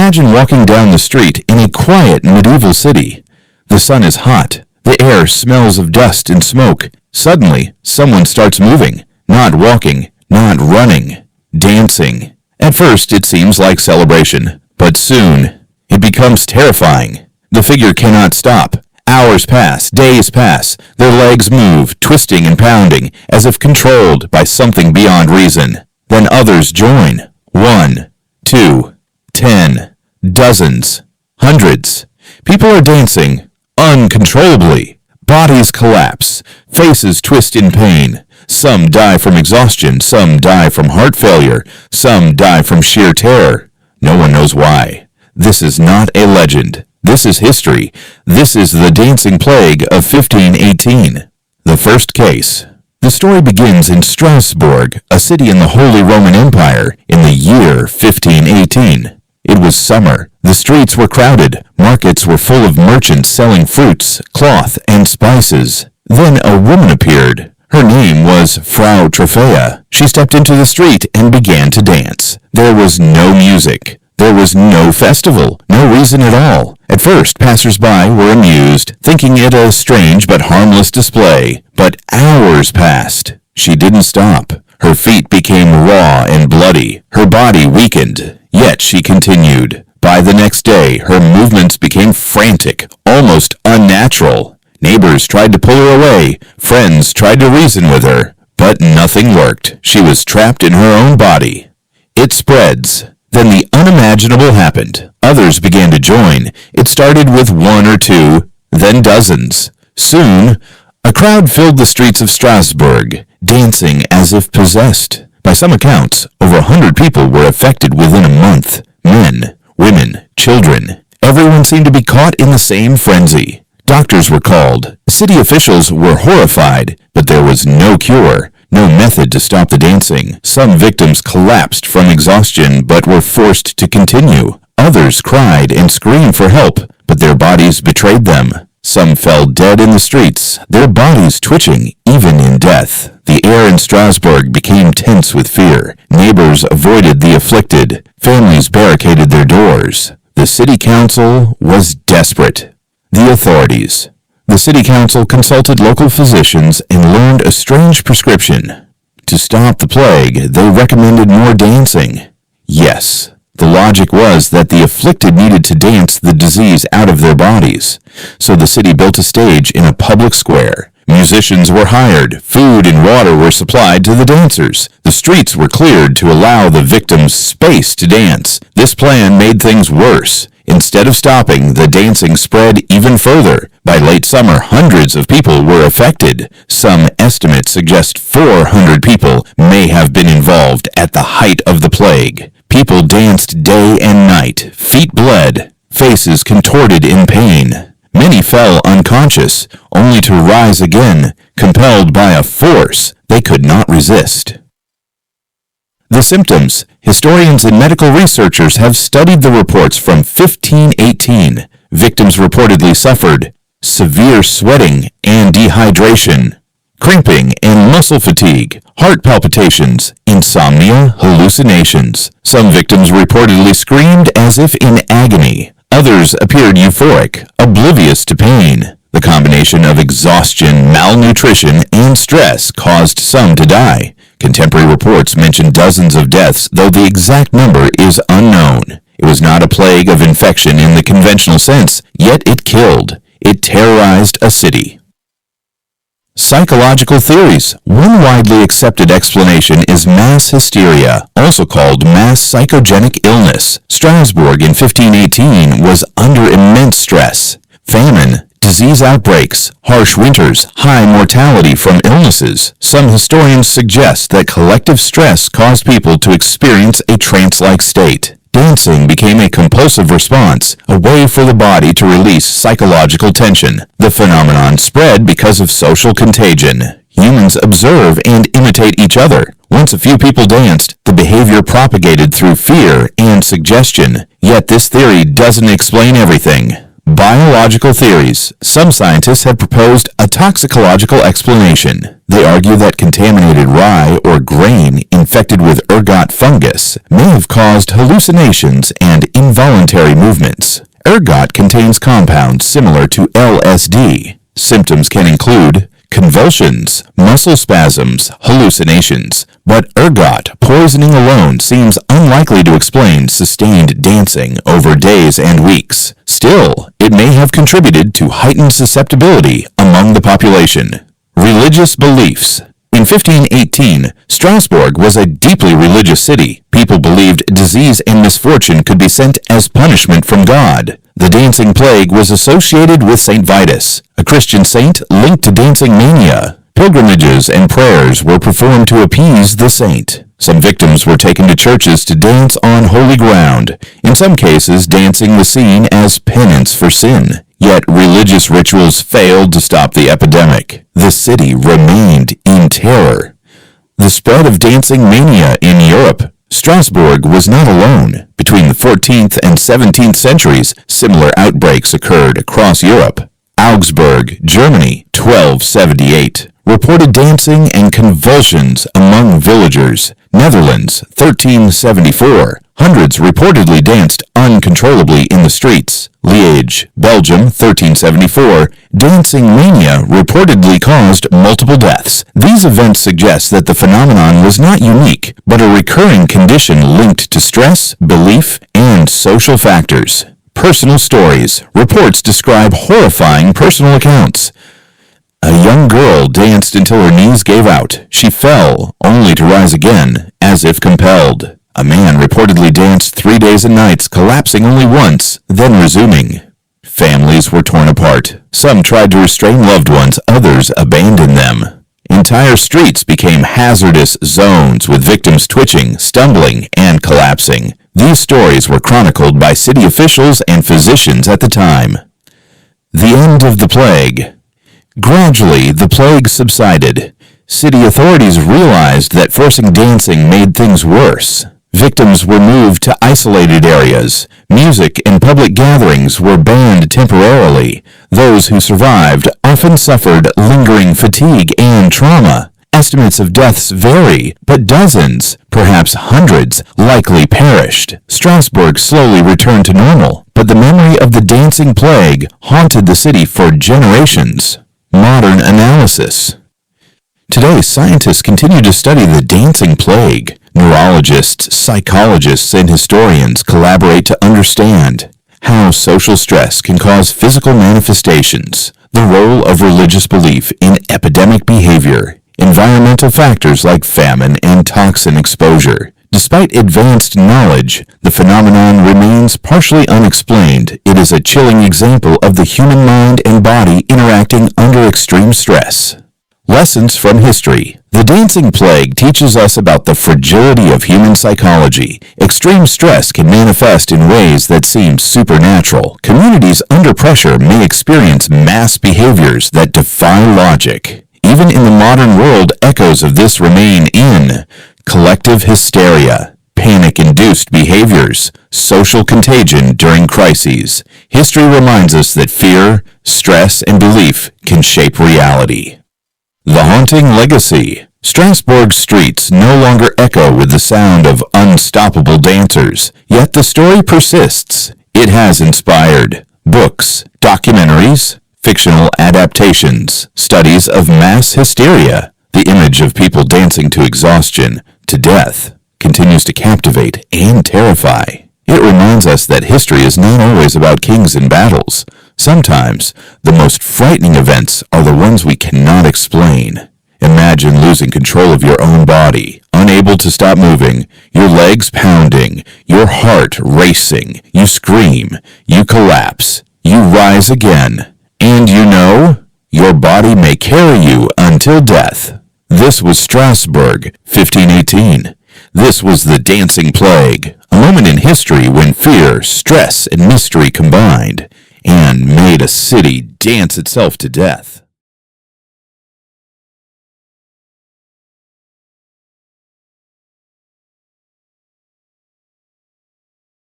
Imagine walking down the street in a quiet medieval city. The sun is hot. The air smells of dust and smoke. Suddenly, someone starts moving. Not walking, not running. Dancing. At first, it seems like celebration, but soon, it becomes terrifying. The figure cannot stop. Hours pass, days pass. Their legs move, twisting and pounding, as if controlled by something beyond reason. Then others join. 1, 2, 10, dozens, hundreds. People are dancing uncontrollably. Bodies collapse. Faces twist in pain. Some die from exhaustion. Some die from heart failure. Some die from sheer terror. No one knows why. This is not a legend. This is history. This is the dancing plague of 1518. The first case. The story begins in Strasbourg, a city in the Holy Roman Empire, in the year 1518. It was summer. The streets were crowded. Markets were full of merchants selling fruits, cloth, and spices. Then a woman appeared. Her name was Frau Trophea. She stepped into the street and began to dance. There was no music. There was no festival, no reason at all. At first, passers-by were amused, thinking it a strange but harmless display. But hours passed. She didn't stop. Her feet became raw and bloody. Her body weakened. Yet she continued. By the next day, her movements became frantic, almost unnatural. Neighbors tried to pull her away. Friends tried to reason with her. But nothing worked. She was trapped in her own body. It spreads. Then the unimaginable happened. Others began to join. It started with 1 or 2, then dozens. Soon, a crowd filled the streets of Strasbourg, dancing as if possessed. By some accounts, over 100 people were affected within a month. Men, women, children. Everyone seemed to be caught in the same frenzy. Doctors were called. City officials were horrified, but there was no cure. No method to stop the dancing. Some victims collapsed from exhaustion but were forced to continue. Others cried and screamed for help, but their bodies betrayed them. Some fell dead in the streets, their bodies twitching even in death. The air in Strasbourg became tense with fear. Neighbors avoided the afflicted. Families barricaded their doors. The city council was desperate. The authorities. The city council consulted local physicians and learned a strange prescription. To stop the plague, they recommended more dancing. Yes, the logic was that the afflicted needed to dance the disease out of their bodies. So the city built a stage in a public square. Musicians were hired. Food and water were supplied to the dancers. The streets were cleared to allow the victims space to dance. This plan made things worse. Instead of stopping, the dancing spread even further. By late summer, hundreds of people were affected. Some estimates suggest 400 people may have been involved at the height of the plague. People danced day and night. Feet bled. Faces contorted in pain. Many fell unconscious, only to rise again, compelled by a force they could not resist. The symptoms. Historians and medical researchers have studied the reports from 1518. Victims reportedly suffered severe sweating and dehydration, cramping and muscle fatigue, heart palpitations, insomnia, hallucinations. Some victims reportedly screamed as if in agony. Others appeared euphoric, oblivious to pain. The combination of exhaustion, malnutrition, and stress caused some to die. Contemporary reports mention dozens of deaths, though the exact number is unknown. It was not a plague of infection in the conventional sense, yet it killed. It terrorized a city. Psychological theories. One widely accepted explanation is mass hysteria, also called mass psychogenic illness. Strasbourg in 1518 was under immense stress. Famine, disease outbreaks, harsh winters, high mortality from illnesses. Some historians suggest that collective stress caused people to experience a trance-like state. Dancing became a compulsive response, a way for the body to release psychological tension. The phenomenon spread because of social contagion. Humans observe and imitate each other. Once a few people danced, the behavior propagated through fear and suggestion. Yet this theory doesn't explain everything. Biological theories. Some scientists have proposed a toxicological explanation. They argue that contaminated rye or grain infected with ergot fungus may have caused hallucinations and involuntary movements. Ergot contains compounds similar to LSD. Symptoms can include convulsions, muscle spasms, hallucinations, but ergot poisoning alone seems unlikely to explain sustained dancing over days and weeks. Still, it may have contributed to heightened susceptibility among the population. Religious beliefs. In 1518, Strasbourg was a deeply religious city. People believed disease and misfortune could be sent as punishment from God. The dancing plague was associated with St. Vitus, a Christian saint linked to dancing mania. Pilgrimages and prayers were performed to appease the saint. Some victims were taken to churches to dance on holy ground. In some cases, dancing was seen as penance for sin. Yet religious rituals failed to stop the epidemic. The city remained in terror. The spread of dancing mania in Europe. Strasbourg was not alone. Between the 14th and 17th centuries, similar outbreaks occurred across Europe. Augsburg, Germany, 1278, reported dancing and convulsions among villagers. Netherlands, 1374. Hundreds reportedly danced uncontrollably in the streets. Liège, Belgium, 1374. Dancing mania reportedly caused multiple deaths. These events suggest that the phenomenon was not unique, but a recurring condition linked to stress, belief, and social factors. Personal stories. Reports describe horrifying personal accounts. A young girl danced until her knees gave out. She fell, only to rise again, as if compelled. A man reportedly danced 3 days and nights, collapsing only once, then resuming. Families were torn apart. Some tried to restrain loved ones, others abandoned them. Entire streets became hazardous zones with victims twitching, stumbling, and collapsing. These stories were chronicled by city officials and physicians at the time. The end of the plague. Gradually, the plague subsided. City authorities realized that forcing dancing made things worse. Victims were moved to isolated areas. Music and public gatherings were banned temporarily. Those who survived often suffered lingering fatigue and trauma. Estimates of deaths vary, but dozens, perhaps hundreds, likely perished. Strasbourg slowly returned to normal, but the memory of the dancing plague haunted the city for generations. Modern analysis. Today, scientists continue to study the dancing plague. Neurologists, psychologists, and historians collaborate to understand how social stress can cause physical manifestations, the role of religious belief in epidemic behavior, environmental factors like famine and toxin exposure. Despite advanced knowledge, the phenomenon remains partially unexplained. It is a chilling example of the human mind and body interacting under extreme stress. Lessons from history. The dancing plague teaches us about the fragility of human psychology. Extreme stress can manifest in ways that seem supernatural. Communities under pressure may experience mass behaviors that defy logic. Even in the modern world, echoes of this remain in collective hysteria, panic-induced behaviors, social contagion during crises. History reminds us that fear, stress, and belief can shape reality. The haunting legacy. Strasbourg's streets no longer echo with the sound of unstoppable dancers, yet the story persists. It has inspired books, documentaries, fictional adaptations, studies of mass hysteria. The image of people dancing to exhaustion, to death, continues to captivate and terrify. It reminds us that history is not always about kings and battles. Sometimes, the most frightening events are the ones we cannot explain. Imagine losing control of your own body, unable to stop moving, your legs pounding, your heart racing. You scream, you collapse, you rise again, and you know, your body may carry you until death. This was Strasbourg, 1518. This was the dancing plague, a moment in history when fear, stress, and mystery combined and made a city dance itself to death.